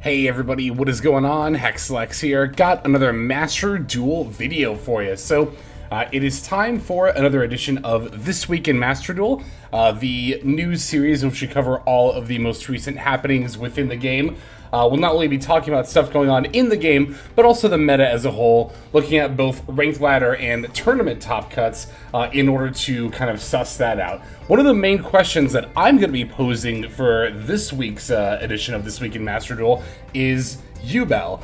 Hey everybody, what is going on? Hexlex here. Got another Master Duel video for you. So, it is time for another edition of This Week in Master Duel, the news series in which we cover all of the most recent happenings within the game. We'll not only be talking about stuff going on in the game, but also the meta as a whole, looking at both ranked ladder and tournament top cuts in order to kind of suss that out. One of the main questions that I'm going to be posing for this week's edition of This Week in Master Duel is Yubel.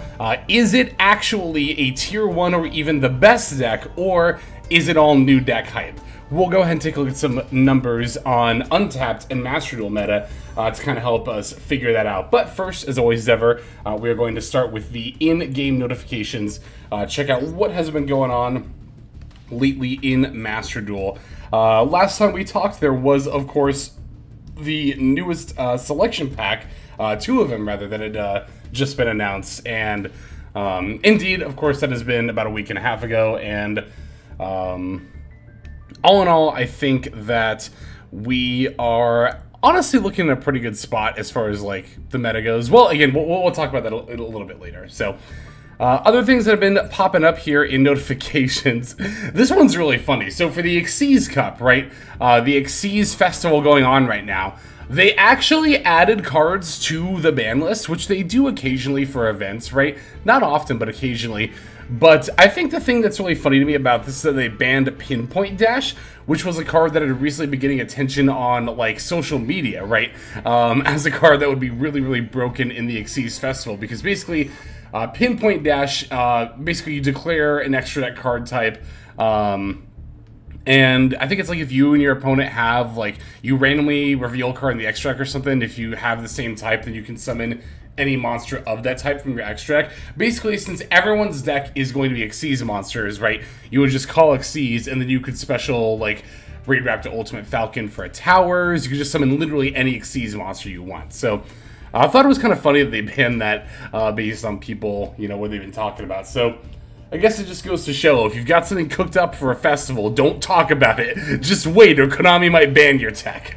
Is it actually a tier 1 or even the best deck, or is it all new deck hype? We'll go ahead and take a look at some numbers on Untapped and Master Duel meta to kind of help us figure that out. But first, as always ever, we are going to start with the in-game notifications. Check out what has been going on lately in Master Duel. Last time we talked, there was, of course, the newest selection pack, two of them rather, that had just been announced. And indeed, of course, that has been about a week and a half ago. And all in all, I think that we are honestly looking at a pretty good spot as far as like the meta goes. Well, again, we'll talk about that a little bit later. So, other things that have been popping up here in notifications. This one's really funny. So for the Xyz Cup, right? The Xyz Festival going on right now. They actually added cards to the ban list, which they do occasionally for events, right? Not often, but occasionally. But I think the thing that's really funny to me about this is that they banned Pinpoint Dash, which was a card that had recently been getting attention on like social media, right? As a card that would be really, really broken in the Xyz Festival, because basically Pinpoint Dash, basically you declare an extra deck card type, and I think it's like if you and your opponent have, like, you randomly reveal a card in the extra deck or something. If you have the same type, then you can summon any monster of that type from your extra deck. Basically, since everyone's deck is going to be Xyz monsters, right, you would just call Xyz, and then you could special, like, Raid Raptor Ultimate Falcon for a Towers. You could just summon literally any Xyz monster you want. So, I thought it was kind of funny that they banned that based on people, you know, what they've been talking about. So, I guess it just goes to show, if you've got something cooked up for a festival, don't talk about it. Just wait, or Konami might ban your tech.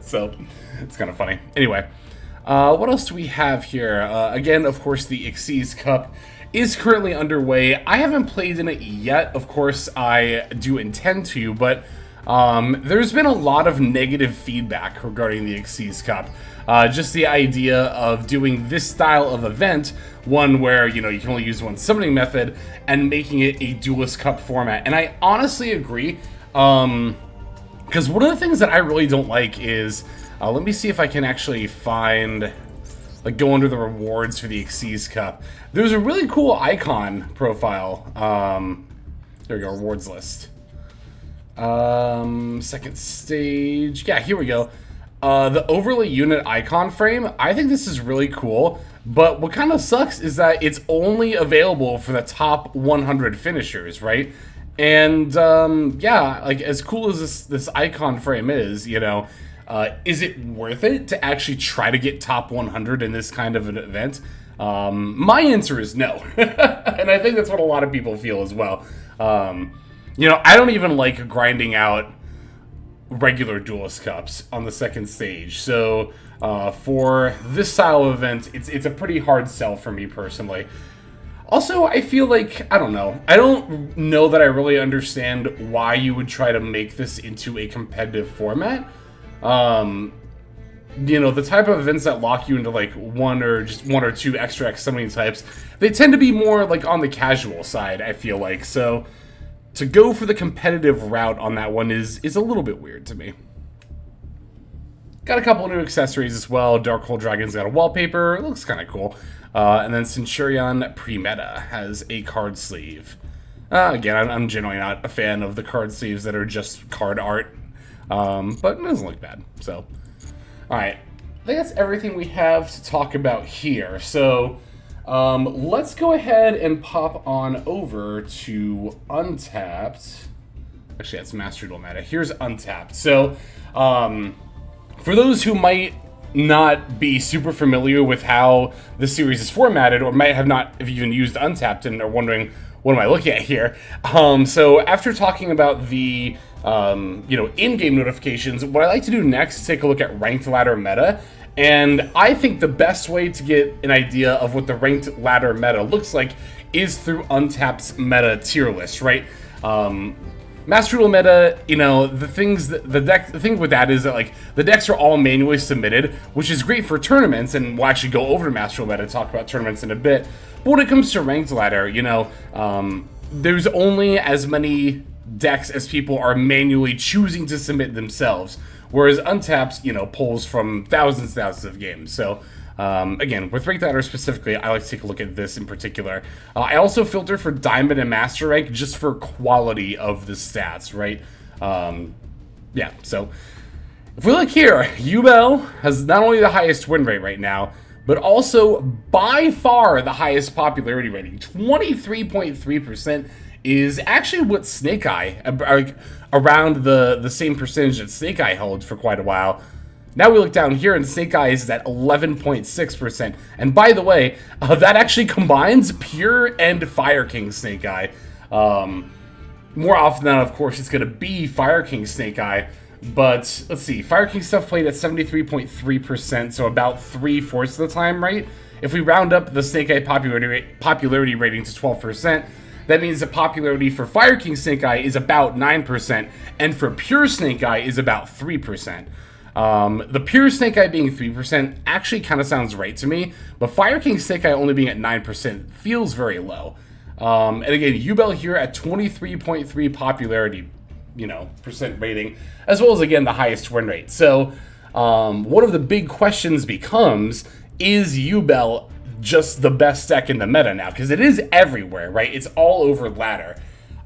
So, it's kind of funny. Anyway, what else do we have here? Again, of course, the Xyz Cup is currently underway. I haven't played in it yet. Of course, I do intend to, but there's been a lot of negative feedback regarding the Xyz Cup. Just the idea of doing this style of event, one where, you know, you can only use one summoning method, and making it a Duelist Cup format. And I honestly agree, because one of the things that I really don't like is, let me see if I can actually find, like, go under the rewards for the Xyz Cup. There's a really cool icon profile. There we go, rewards list. Second stage. Yeah, here we go. The overlay unit icon frame, I think this is really cool, but what kind of sucks is that it's only available for the top 100 finishers, right? And, yeah, like, as cool as this icon frame is, you know, is it worth it to actually try to get top 100 in this kind of an event? My answer is no. And I think that's what a lot of people feel as well. You know, I don't even like grinding out regular Duelist Cups on the second stage. So, for this style of event, it's a pretty hard sell for me personally. Also, I feel like, I don't know. I don't know that I really understand why you would try to make this into a competitive format. You know, the type of events that lock you into like one or two extra X summoning types, they tend to be more like on the casual side, I feel like. So, to go for the competitive route on that one is a little bit weird to me. Got a couple new accessories as well. Darkhold Dragon's got a wallpaper. It looks kind of cool. And then Centurion Pre-Meta has a card sleeve. Again, I'm generally not a fan of the card sleeves that are just card art. But it doesn't look bad. So, alright. I think that's everything we have to talk about here. So, let's go ahead and pop on over to Untapped. Actually, that's Master Duel meta. Here's Untapped. So, for those who might not be super familiar with how the series is formatted, or might have not have even used Untapped and are wondering, what am I looking at here? So after talking about the in-game notifications, what I like to do next is take a look at ranked ladder meta And I think the best way to get an idea of what the ranked ladder meta looks like is through Untapped's meta tier list, right? Master Duel meta, you know, the thing with that is that, like, the decks are all manually submitted, which is great for tournaments, and we'll actually go over to Master Duel meta, talk about tournaments in a bit. But when it comes to ranked ladder, you know, there's only as many decks as people are manually choosing to submit themselves, whereas Untapped, you know, pulls from thousands of games. So again, with ranked ladder specifically, I like to take a look at this in particular. I also filter for Diamond and Master Rank just for quality of the stats, right? Yeah, so if we look here, Yubel has not only the highest win rate right now, but also by far the highest popularity rating. 23.3% is actually what Snake Eye, around the same percentage that Snake Eye held for quite a while. Now we look down here and Snake Eye is at 11.6%. And by the way, that actually combines Pure and Fire King Snake Eye. More often than not, of course, it's going to be Fire King Snake Eye. But let's see, Fire King stuff played at 73.3%, so about 3/4 of the time, right? If we round up the Snake Eye popularity rating to 12%, that means the popularity for Fire King Snake Eye is about 9%, and for Pure Snake Eye is about 3%. The Pure Snake Eye being 3% actually kind of sounds right to me, but Fire King Snake Eye only being at 9% feels very low. And again, Yubel here at 23.3 popularity, you know, percent rating, as well as, again, the highest win rate. So one of the big questions becomes, is Yubel just the best deck in the meta now? Because it is everywhere, right? It's all over ladder.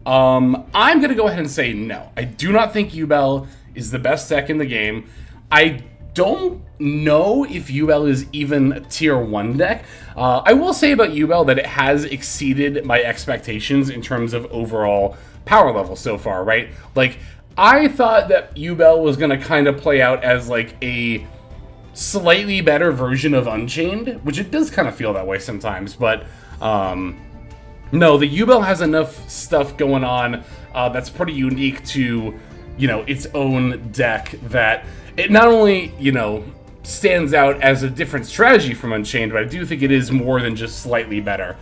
I'm going to go ahead and say no. I do not think Yubel is the best deck in the game. I don't know if Yubel is even a tier 1 deck. I will say about Yubel that it has exceeded my expectations in terms of overall power level so far, right? Like, I thought that Yubel was going to kind of play out as like a slightly better version of Unchained, which it does kind of feel that way sometimes, but no, the Yubel has enough stuff going on that's pretty unique to, you know, its own deck, that it not only, you know, stands out as a different strategy from Unchained, but I do think it is more than just slightly better.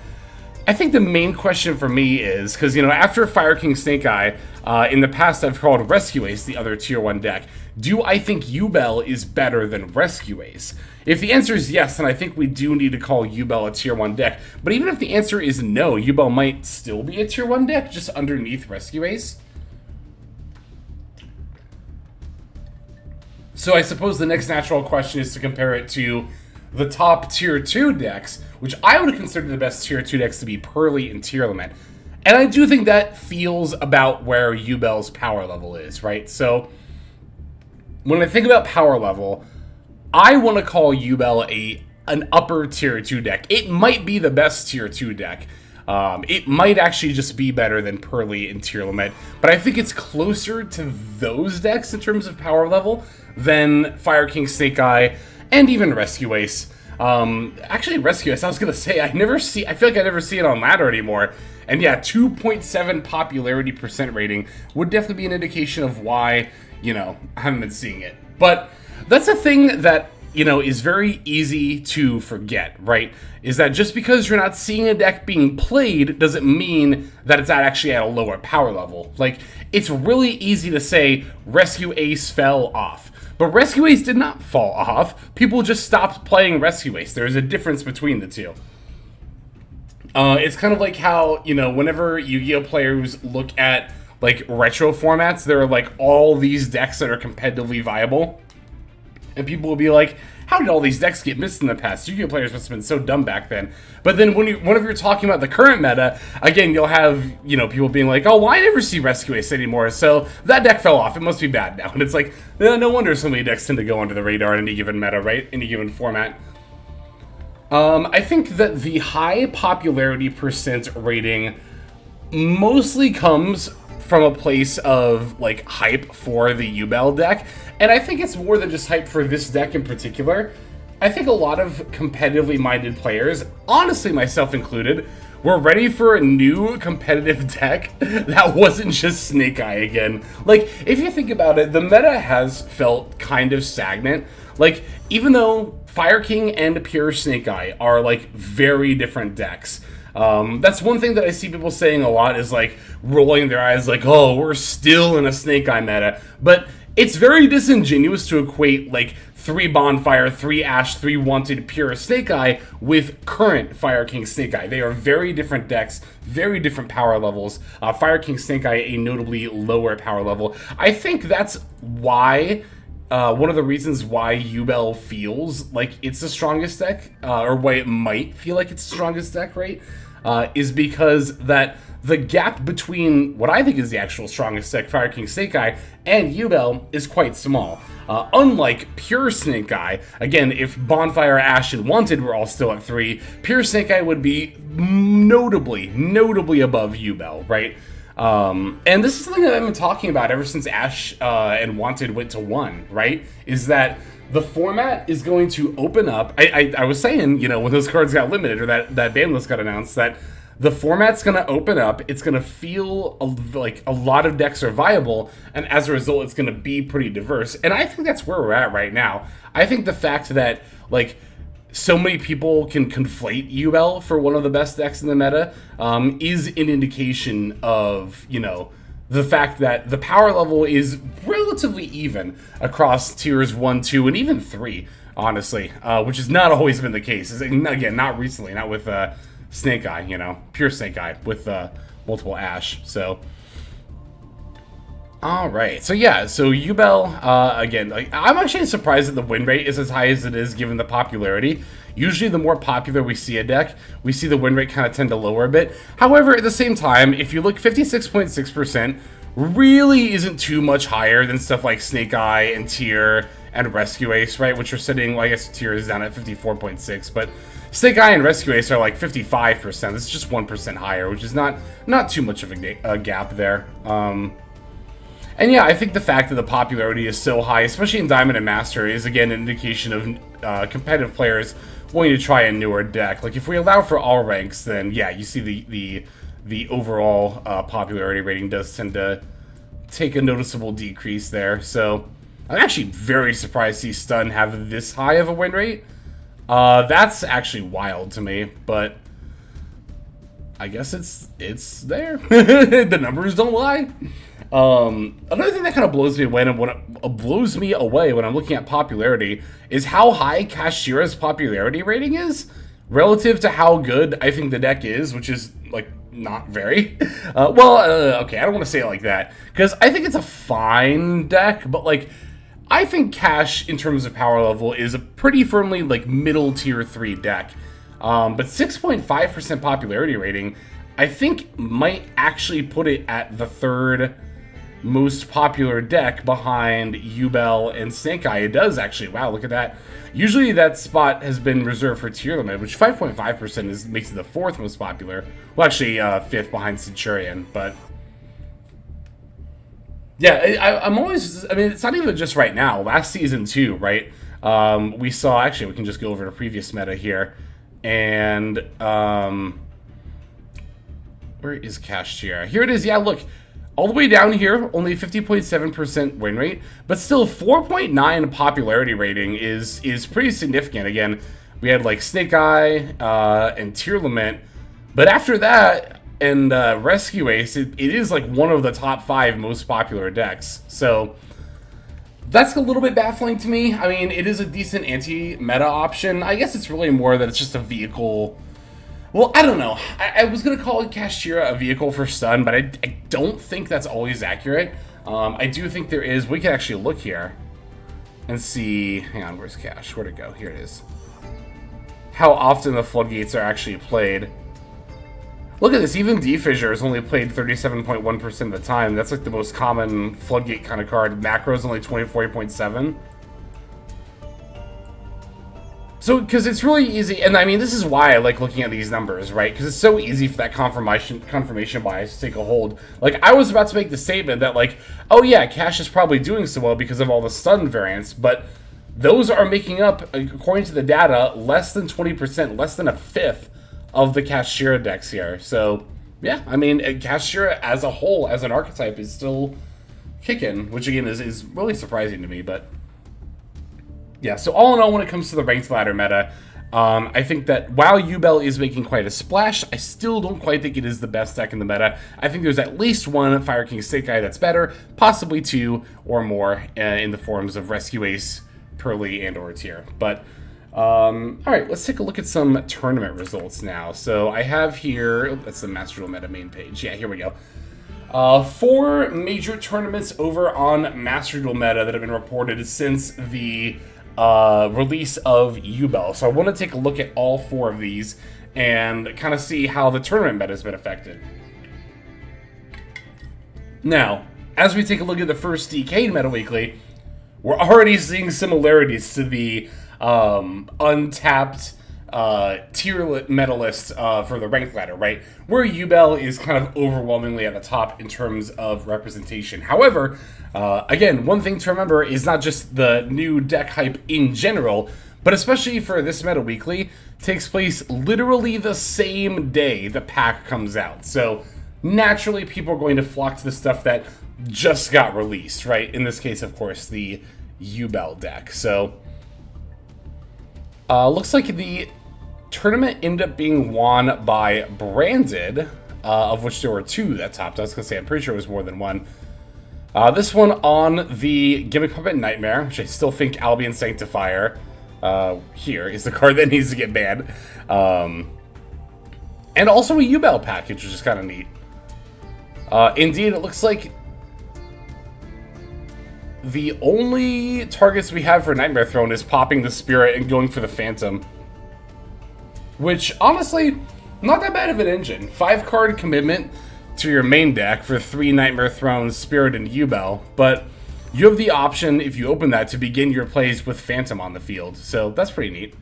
I think the main question for me is, because, you know, after Fire King Snake Eye, in the past I've called Rescue Ace the other tier 1 deck. Do I think Yubel is better than Rescue Ace? If the answer is yes, then I think we do need to call Yubel a tier 1 deck. But even if the answer is no, Yubel might still be a tier 1 deck, just underneath Rescue Ace. So I suppose the next natural question is to compare it to the top tier 2 decks, which I would consider the best tier 2 decks to be Pearly and Tearlament. And I do think that feels about where Yubel's power level is, right? So when I think about power level, I want to call Yubel an upper tier 2 deck. It might be the best tier 2 deck. It might actually just be better than Pearly and Tearlament, but I think it's closer to those decks in terms of power level than Fire King Snake Eye and even Rescue Ace. Actually, Rescue Ace, I was gonna say, I feel like I never see it on ladder anymore. And yeah, 2.7 popularity percent rating would definitely be an indication of why, you know, I haven't been seeing it. But that's a thing that, you know, is very easy to forget, right? Is that just because you're not seeing a deck being played doesn't mean that it's actually at a lower power level. Like, it's really easy to say Rescue Ace fell off. But Rescue Ace did not fall off. People just stopped playing Rescue Ace. There's a difference between the two. It's kind of like how, you know, whenever Yu-Gi-Oh! Players look at, like, retro formats, there are, like, all these decks that are competitively viable. And people will be like, how did all these decks get missed in the past? Yu-Gi-Oh! Players must have been so dumb back then. But then whenever you're talking about the current meta, again, you'll have, you know, people being like, oh, well, I never see Rescue Ace anymore, so that deck fell off. It must be bad now. And it's like, no wonder so many decks tend to go under the radar in any given meta, right? Any given format. I think that the high popularity percent rating mostly comes from a place of, like, hype for the Yubel deck. And I think it's more than just hype for this deck in particular. I think a lot of competitively minded players, honestly myself included, were ready for a new competitive deck that wasn't just Snake Eye again. Like, if you think about it, the meta has felt kind of stagnant. Like, even though Fire King and Pure Snake Eye are, like, very different decks, that's one thing that I see people saying a lot is, like, rolling their eyes like, oh, we're still in a Snake Eye meta. But it's very disingenuous to equate, like, 3 Bonfire, 3 Ash, 3 Wanted Pure Snake Eye with current Fire King Snake Eye. They are very different decks, very different power levels. Fire King Snake Eye, a notably lower power level. I think that's why... one of the reasons why Yubel feels like it's the strongest deck, or why it might feel like it's the strongest deck, right, is because that the gap between what I think is the actual strongest deck, Fire King Snake Eye, and Yubel is quite small. Unlike Pure Snake Eye, again, if Bonfire, Ash, and Wanted were all still at 3, Pure Snake Eye would be notably above Yubel, right? And this is something that I've been talking about ever since Ash and Wanted went to 1, right? Is that the format is going to open up. I was saying, you know, when those cards got limited or that ban list got announced, that the format's going to open up. It's going to feel like a lot of decks are viable, and as a result, it's going to be pretty diverse. And I think that's where we're at right now. I think the fact that, like, so many people can conflate Yubel for one of the best decks in the meta is an indication of, you know, the fact that the power level is relatively even across tiers 1, 2, and even 3, honestly, which has not always been the case. Again, not recently, not with Snake Eye, you know, Pure Snake Eye with multiple Ash, so... Alright, so yeah, so Yubel, again, like, I'm actually surprised that the win rate is as high as it is given the popularity. Usually the more popular we see a deck, we see the win rate kind of tend to lower a bit. However, at the same time, if you look, 56.6% really isn't too much higher than stuff like Snake Eye and Tier and Rescue Ace, right? Which are sitting, well, I guess Tier is down at 54.6, but Snake Eye and Rescue Ace are like 55%. It's just 1% higher, which is not too much of a gap there. And yeah, I think the fact that the popularity is so high, especially in Diamond and Master, is again an indication of competitive players wanting to try a newer deck. Like, if we allow for all ranks, then yeah, you see the overall popularity rating does tend to take a noticeable decrease there. So I'm actually very surprised to see Stun have this high of a win rate. That's actually wild to me, but I guess it's there. The numbers don't lie. Another thing that kind of blows me away when I'm looking at popularity is how high Kashira's popularity rating is relative to how good I think the deck is, which is, like, not very. Okay, I don't want to say it like that, because I think it's a fine deck, but, like, I think Cash, in terms of power level, is a pretty firmly, like, middle tier 3 deck. But 6.5% popularity rating, I think, might actually put it at the 3rd most popular deck behind Yubel and Snake Eye. It does actually. Wow, look at that. Usually that spot has been reserved for tier limit, which 5.5% makes it the 4th most popular. Well, actually 5th behind Centurion, but yeah, I'm always, I mean, it's not even just right now. Last season too, right? We saw, actually, we can just go over to previous meta here, and where is Cashier? Here it is. Yeah, look. All the way down here, only 50.7% win rate, but still 4.9 popularity rating is pretty significant. Again, we had like Snake Eye and Tier Lament, but after that and Rescue Ace, it is like one of the top 5 most popular decks. So that's a little bit baffling to me. I mean, it is a decent anti-meta option. I guess it's really more that it's just a vehicle. Well, I don't know. I was going to call Kashira a vehicle for stun, but I don't think that's always accurate. I do think there is. We can actually look here and see. Hang on, where's Cash? Where'd it go? Here it is. How often the floodgates are actually played. Look at this. Even D-Fissure is only played 37.1% of the time. That's like the most common floodgate kind of card. Macro is only 24.7%. So, because it's really easy, and I mean, this is why I like looking at these numbers, right? Because it's so easy for that confirmation bias to take a hold. Like, I was about to make the statement that, like, oh yeah, Cash is probably doing so well because of all the stun variants, but those are making up, according to the data, less than 20%, less than a fifth of the Kashira decks here. So, yeah, I mean, Kashira as a whole, as an archetype, is still kicking, which again is really surprising to me, but Yeah, so all in all, when it comes to the ranked ladder meta, I think that while Yubel is making quite a splash, I still don't quite think it is the best deck in the meta. I think there's at least one Fire King Snake Eye that's better, possibly two or more in the forms of Rescue Ace, Pearly, and or Tier. But, alright, let's take a look at some tournament results now. So I have here, oh, that's the Master Duel Meta main page. Yeah, here we go. 4 major tournaments over on Master Duel Meta that have been reported since the release of Yubel. So I want to take a look at all 4 of these and kind of see how the tournament meta has been affected. Now, as we take a look at the first Decade Meta Weekly, we're already seeing similarities to the untapped tier meta list for the ranked ladder, right? Where Yubel is kind of overwhelmingly at the top in terms of representation. However, again, one thing to remember is not just the new deck hype in general, but especially for this Meta Weekly, takes place literally the same day the pack comes out. So naturally, people are going to flock to the stuff that just got released, right? In this case, of course, the Yubel deck. So looks like the tournament ended up being won by Branded, of which there were 2 that topped. I was going to say, I'm pretty sure it was more than one. This one on the Gimmick Puppet Nightmare, which I still think Albion Sanctifier here is the card that needs to get banned. And also a Yubel package, which is kind of neat. Indeed, it looks like the only targets we have for Nightmare Throne is popping the Spirit and going for the Phantom. Which, honestly, not that bad of an engine. 5-card commitment to your main deck for 3 Nightmare Thrones, Spirit, and Yubel. But you have the option, if you open that, to begin your plays with Phantom on the field. So that's pretty neat.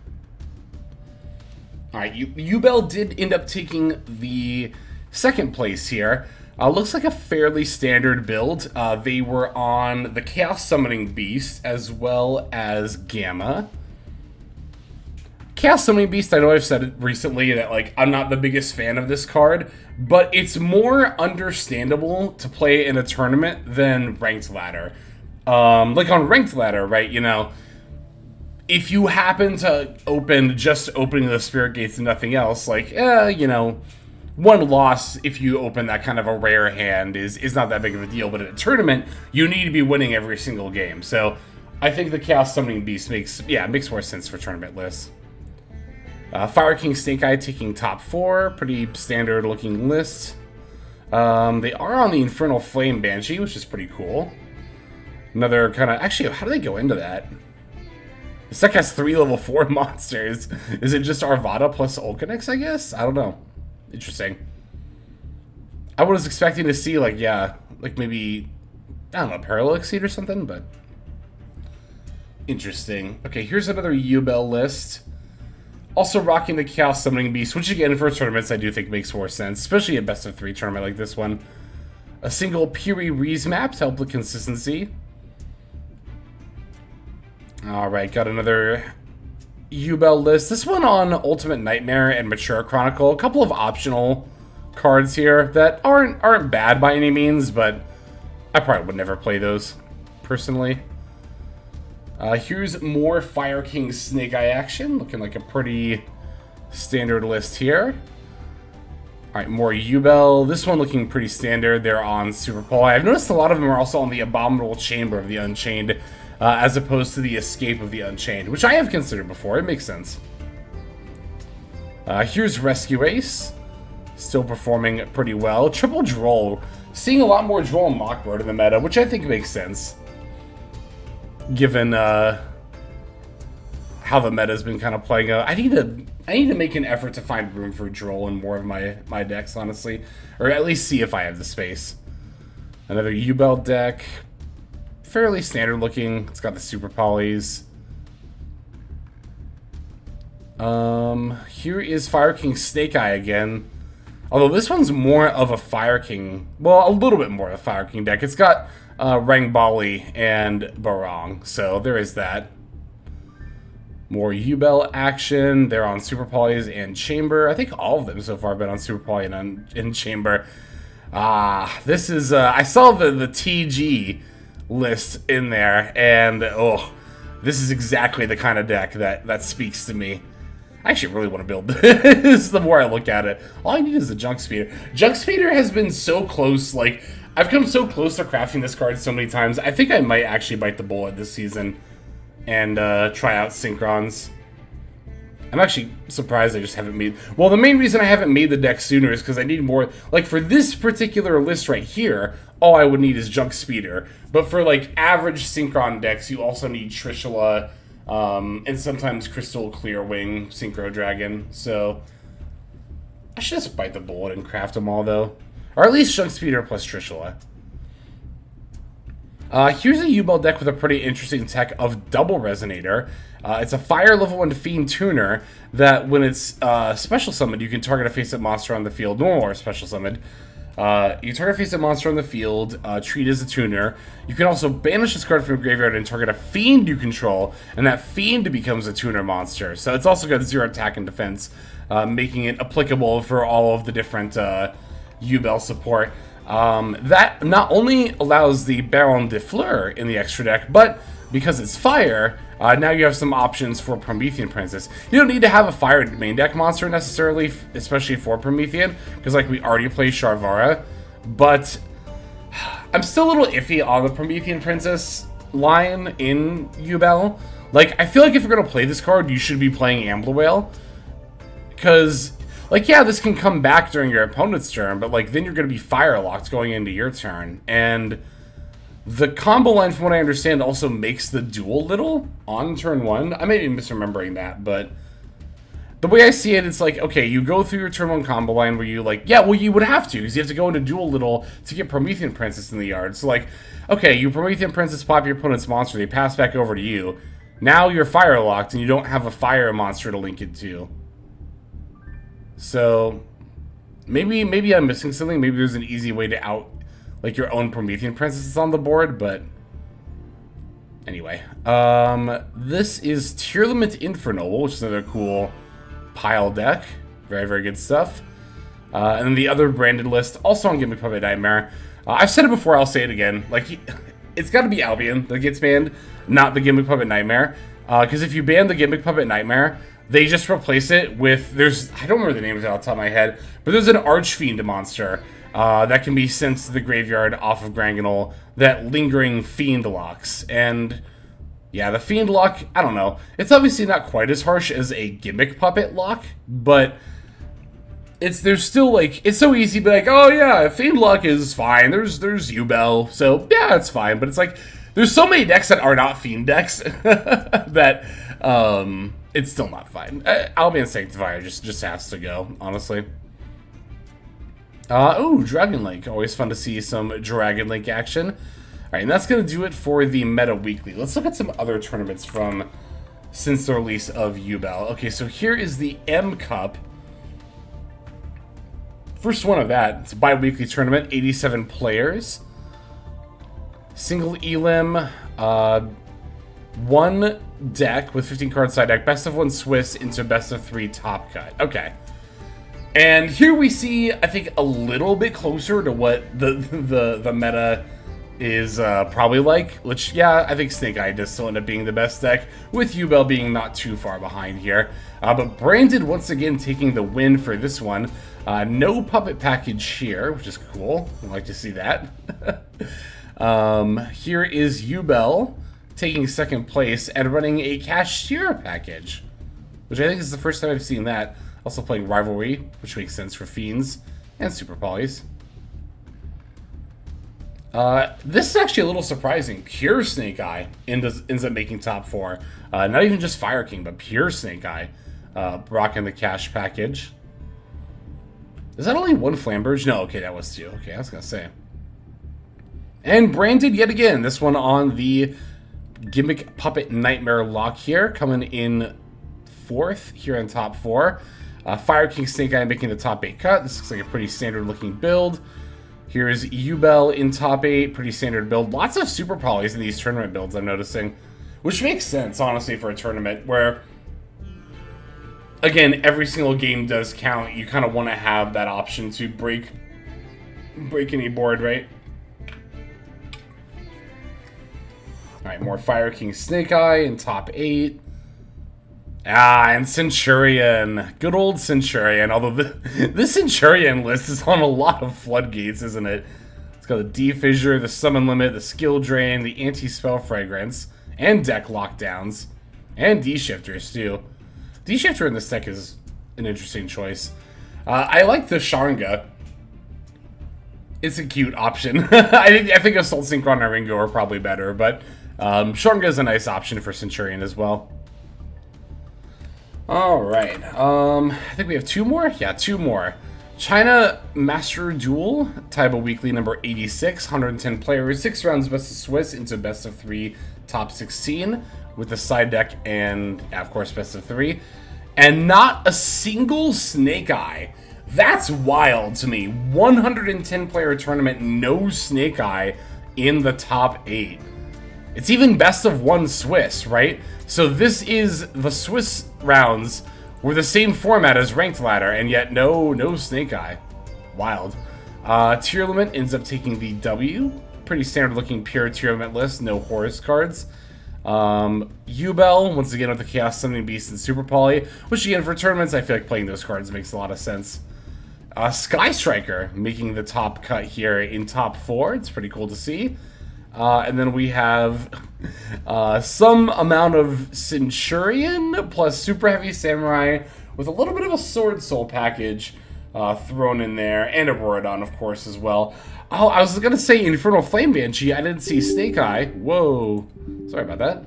Alright, Yubel did end up taking the 2nd place here. Looks like a fairly standard build. They were on the Chaos Summoning Beast as well as Gamma. Chaos Summoning Beast, I know I've said it recently that, like, I'm not the biggest fan of this card, but it's more understandable to play in a tournament than Ranked Ladder. Like on Ranked Ladder, right, you know, if you happen to just opening the Spirit Gates and nothing else, like, you know, one loss if you open that kind of a rare hand is not that big of a deal, but in a tournament, you need to be winning every single game. So I think the Chaos Summoning Beast makes more sense for tournament lists. Fire King Snake Eye taking top 4, pretty standard looking list. They are on the Infernal Flame Banshee, which is pretty cool. Another kind of, actually, how do they go into that? This deck has 3 level 4 monsters. Is it just Arvada plus Ulcanix, I guess? I don't know. Interesting. I was expecting to see, like, yeah, like maybe, I don't know, Parallel Exceed or something, but interesting. Okay, here's another Yubel list. Also rocking the Chaos Summoning Beast, which again, for tournaments, I do think makes more sense, especially a best of 3 tournament like this one. A single Piri Reese map to help with consistency. Alright, got another Yubel list. This one on Ultimate Nightmare and Mature Chronicle. A couple of optional cards here that aren't bad by any means, but I probably would never play those, personally. Here's more Fire King Snake Eye action. Looking like a pretty standard list here. Alright, more Yubel. This one looking pretty standard. They're on Super Poly. I've noticed a lot of them are also on the Abominable Chamber of the Unchained, as opposed to the Escape of the Unchained, which I have considered before. It makes sense. Here's Rescue Ace. Still performing pretty well. Triple Droll. Seeing a lot more Droll and Mockbird in the meta, which I think makes sense, given how the meta's been kind of playing out. I need to make an effort to find room for Droll in more of my decks, honestly. Or at least see if I have the space. Another Yubel deck. Fairly standard looking. It's got the Super Polys. Here is Fire King Snake Eye again. Although this one's more of a Fire King, well, a little bit more of a Fire King deck. It's got Rangbali and Barong, so there is that. More Yubel action. They're on Super Polys and Chamber. I think all of them so far have been on Super Poly and in Chamber. This is, I saw the TG list in there, and oh, This is exactly the kind of deck that speaks to me. I actually really want to build this the more I look at it. All I need is a Junk Speeder. Junk Speeder has been so close, like, I've come so close to crafting this card so many times. I think I might actually bite the bullet this season and try out Synchrons. I'm actually surprised I just haven't made... Well, the main reason I haven't made the deck sooner is because I need more... Like, for this particular list right here, all I would need is Junk Speeder. But for, like, average Synchron decks, you also need Trishula, and sometimes Crystal Clearwing, Synchro Dragon. So, I should just bite the bullet and craft them all, though. Or at least Junk Speeder plus Trishula. Here's a Yubel deck with a pretty interesting tech of Double Resonator. It's a fire level 1 Fiend Tuner that when it's special summoned, you can target a face-up monster on the field, normal or special summoned. You target a face-up monster on the field, treat as a tuner. You can also banish this card from your graveyard and target a Fiend you control, and that Fiend becomes a tuner monster. So it's also got 0 attack and defense, making it applicable for all of the different Yubel support. That not only allows the Baron de Fleur in the extra deck, but because it's fire, now you have some options for Promethean Princess. You don't need to have a fire main deck monster necessarily, especially for Promethean, because like we already play Sharvara, but I'm still a little iffy on the Promethean Princess line in Yubel. Like, I feel like if you're going to play this card, you should be playing Amblewhale, because... Like, yeah, this can come back during your opponent's turn, but, like, then you're going to be fire-locked going into your turn. And the combo line, from what I understand, also makes the dual little on turn 1. I may be misremembering that, but the way I see it, it's like, okay, you go through your turn 1 combo line where you, like, yeah, well, you would have to, because you have to go into dual little to get Promethean Princess in the yard. So, like, okay, you Promethean Princess pop your opponent's monster, they pass back over to you. Now you're fire-locked, and you don't have a fire monster to link it to. So, maybe I'm missing something. Maybe there's an easy way to out, like, your own Promethean Princesses on the board, but... Anyway. This is Tier Limit Infernal, which is another cool pile deck. Very, very good stuff. And then the other branded list, also on Gimmick Puppet Nightmare. I've said it before, I'll say it again. Like, it's gotta be Albion that gets banned, not the Gimmick Puppet Nightmare. Because if you ban the Gimmick Puppet Nightmare... They just replace it with, I don't remember the names off the top of my head, but there's an Archfiend monster that can be sent to the graveyard off of Granganol that lingering Fiend locks. And yeah, the Fiend lock, I don't know. It's obviously not quite as harsh as a Gimmick Puppet lock, but there's still like, it's so easy to be like, oh yeah, Fiend lock is fine. There's Yubel, so yeah, it's fine. But it's like, there's so many decks that are not Fiend decks that, it's still not fine. Albion Sanctifier just has to go, honestly. Ooh, Dragon Link. Always fun to see some Dragon Link action. Alright, and that's going to do it for the Meta Weekly. Let's look at some other tournaments from since the release of Yubel. Okay, so here is the M Cup. First one of that. It's a bi-weekly tournament, 87 players. Single Elim, one deck with 15 card side deck, best of 1 Swiss into best of 3 top cut. Okay. And here we see, I think, a little bit closer to what the meta is probably like, which, yeah, I think Snake Eye does still end up being the best deck, with Yubel being not too far behind here. But Branded, once again, taking the win for this one. No puppet package here, which is cool. I'd like to see that. Here is Yubel taking second place and running a cashier package, which I think is the first time I've seen that. Also playing Rivalry, which makes sense for Fiends and Super Polys. This is actually a little surprising. Pure Snake Eye ends up making top 4. Not even just Fire King, but pure Snake Eye rocking the cash package. Is that only 1 Flamberge? No, okay, that was 2. Okay, I was gonna say. And Branded yet again. This one on the Gimmick Puppet Nightmare lock here, coming in 4th here in top 4. Fire King Snake Eye making the top 8 cut. This looks like a pretty standard looking build. Here's Yubel in top 8, pretty standard build. Lots of Super Polys in these tournament builds, I'm noticing. Which makes sense, honestly, for a tournament where, again, every single game does count. You kind of want to have that option to break any board, right? Alright, more Fire King Snake Eye in top 8. Ah, and Centurion. Good old Centurion. Although the Centurion list is on a lot of floodgates, isn't it? It's got the D-Fissure, the Summon Limit, the Skill Drain, the Anti-Spell Fragrance, and deck lockdowns. And D-Shifters, too. D-Shifter in this deck is an interesting choice. I like the Sharnga. It's a cute option. I think Assault Synchron and Ringo are probably better, but Sharnga is a nice option for Centurion as well. Alright, I think we have 2 more? Yeah, 2 more. China Master Duel, Taiba Weekly number 86, 110 players, 6 rounds best of Swiss into best of 3 top 16 with the side deck and, yeah, of course, best of 3. And not a single Snake Eye. That's wild to me. 110 player tournament, no Snake Eye in the top 8. It's even best of 1 Swiss, right? So this is the Swiss rounds were the same format as Ranked Ladder, and yet no Snake Eye. Wild. Tier Limit ends up taking the W. Pretty standard looking pure Tier Limit list, no Horus cards. Yubel, once again with the Chaos Summoning Beast and Super Poly, which again for tournaments I feel like playing those cards makes a lot of sense. Sky Striker making the top cut here in top 4. It's pretty cool to see. And then we have some amount of Centurion plus Super Heavy Samurai with a little bit of a Sword Soul package thrown in there, and a Rorodon, of course, as well. Oh, I was going to say Infernal Flame Banshee. I didn't see Snake Eye. Whoa. Sorry about that.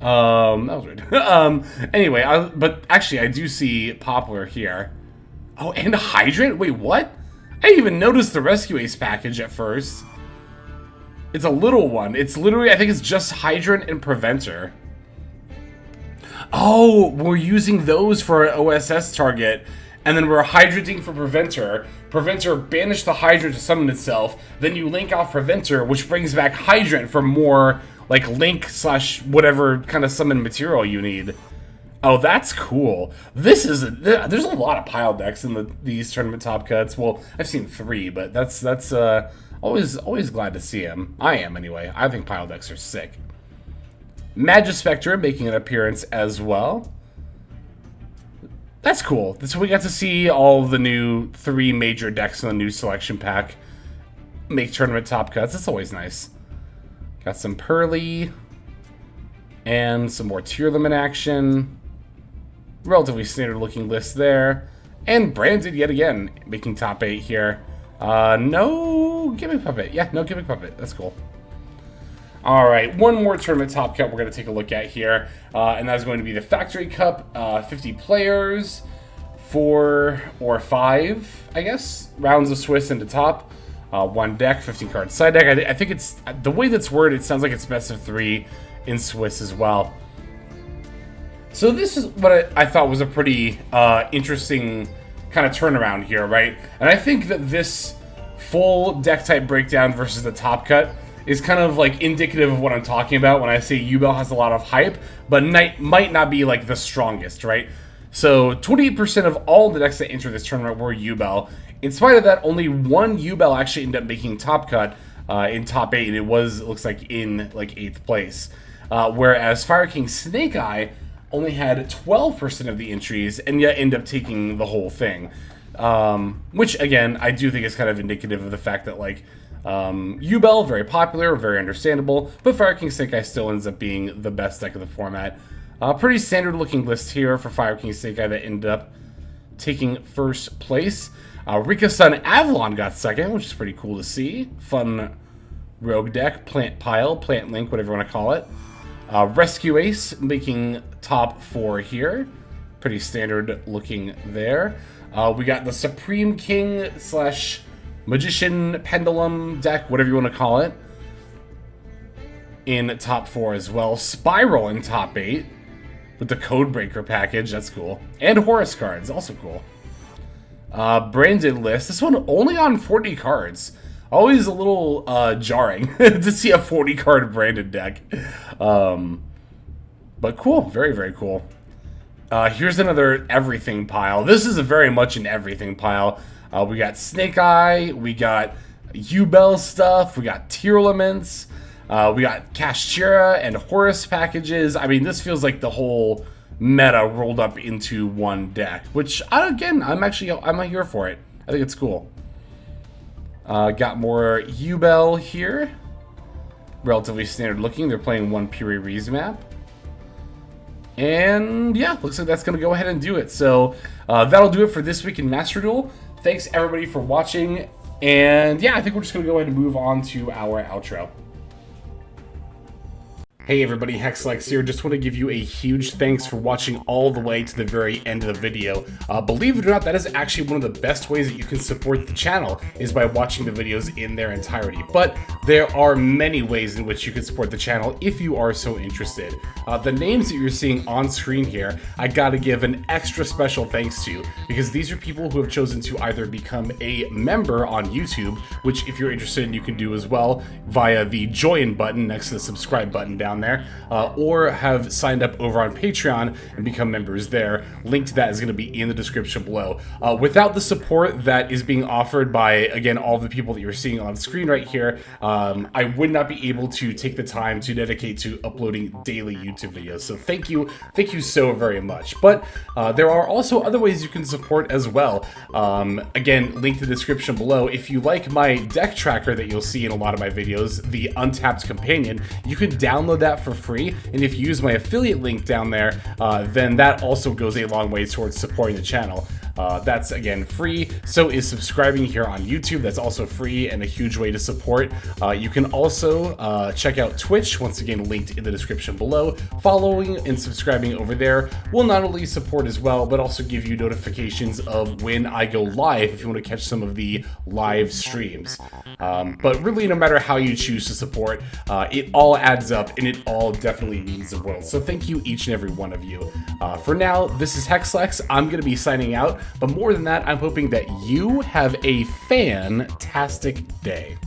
That was weird. Anyway, but actually, I do see Poplar here. Oh, and a Hydrant? Wait, what? I didn't even notice the Rescue Ace package at first. It's a little one. It's literally, I think it's just Hydrant and Preventer. Oh, we're using those for an OSS target, and then we're Hydranting for Preventer. Preventer banish the Hydrant to summon itself, then you link off Preventer, which brings back Hydrant for more, like, link slash whatever kind of summon material you need. Oh, that's cool. There's a lot of pile decks in these tournament top cuts. Well, I've seen 3, but that's always glad to see them. I am, anyway. I think pile decks are sick. Magispectre making an appearance as well. That's cool. So we got to see all the new 3 major decks in the new selection pack make tournament top cuts. That's always nice. Got some Pearly and some more Tier Limit action. Relatively standard looking list there. And Branded yet again, making top 8 here. No Gimmick Puppet. Yeah, no Gimmick Puppet. That's cool. Alright, one more tournament top cut we're going to take a look at here. And that's going to be the Factory Cup. 50 players, 4 or 5, I guess, rounds of Swiss into top. 1 deck, 15 card side deck. I think it's, the way that's worded, it sounds like it's best of 3 in Swiss as well. So this is what I thought was a pretty interesting kind of turnaround here, right? And I think that this full deck type breakdown versus the top cut is kind of like indicative of what I'm talking about when I say Yubel has a lot of hype, but might not be like the strongest, right? So 28% of all the decks that enter this tournament were Yubel. In spite of that, only 1 Yubel actually ended up making top cut in top 8, and it looks like in like 8th place. Whereas Fire King Snake Eye only had 12% of the entries and yet end up taking the whole thing. Which, again, I do think is kind of indicative of the fact that, like, Yubel, very popular, very understandable, but Fire King Snake Eye still ends up being the best deck of the format. Pretty standard-looking list here for Fire King Snake Eye that ended up taking first place. Rika Sun Avalon got second, which is pretty cool to see. Fun rogue deck, Plant Pile, Plant Link, whatever you want to call it. Rescue Ace making top 4 here. Pretty standard looking there. We got the Supreme King slash Magician Pendulum deck, whatever you want to call it, in top 4 as well. Spiral in top 8 with the Codebreaker package. That's cool. And Horus cards, also cool. Branded list. This one only on 40 cards. Always a little jarring to see a 40 card branded deck. But cool. Very, very cool. Here's another everything pile. This is a very much an everything pile. We got Snake Eye. We got Yubel stuff. We got Tier Elements. We got Kashtira and Horus packages. I mean, this feels like the whole meta rolled up into one deck, which again, I'm here for it. I think it's cool. Got more Yubel here. Relatively standard looking. They're playing one Puri Reese map. And yeah, looks like that's going to go ahead and do it. So that'll do it for this week in Master Duel. Thanks everybody for watching. And yeah, I think we're just going to go ahead and move on to our outro. Hey everybody, Hexlex here. Just want to give you a huge thanks for watching all the way to the very end of the video. Believe it or not, that is actually one of the best ways that you can support the channel, is by watching the videos in their entirety. But there are many ways in which you can support the channel if you are so interested. The names that you're seeing on screen here, I gotta give an extra special thanks to, because these are people who have chosen to either become a member on YouTube, which if you're interested you can do as well via the join button next to the subscribe button down there, or have signed up over on Patreon and become members there. Link to that is going to be in the description below. Without the support that is being offered by, again, all the people that you're seeing on screen right here, I would not be able to take the time to dedicate to uploading daily YouTube videos. So thank you so very much. But there are also other ways you can support as well. Again, link to the description below. If you like my deck tracker that you'll see in a lot of my videos, the Untapped Companion, you can download that for free, and if you use my affiliate link down there, then that also goes a long way towards supporting the channel. That's again free. So is subscribing here on YouTube. That's also free and a huge way to support. You can also check out Twitch, once again linked in the description below. Following and subscribing over there will not only support as well, but also give you notifications of when I go live if you want to catch some of the live streams. But really, no matter how you choose to support, it all adds up and it all definitely means the world. So thank you each and every one of you. For now, this is Hexlex. I'm going to be signing out. But more than that, I'm hoping that you have a fantastic day.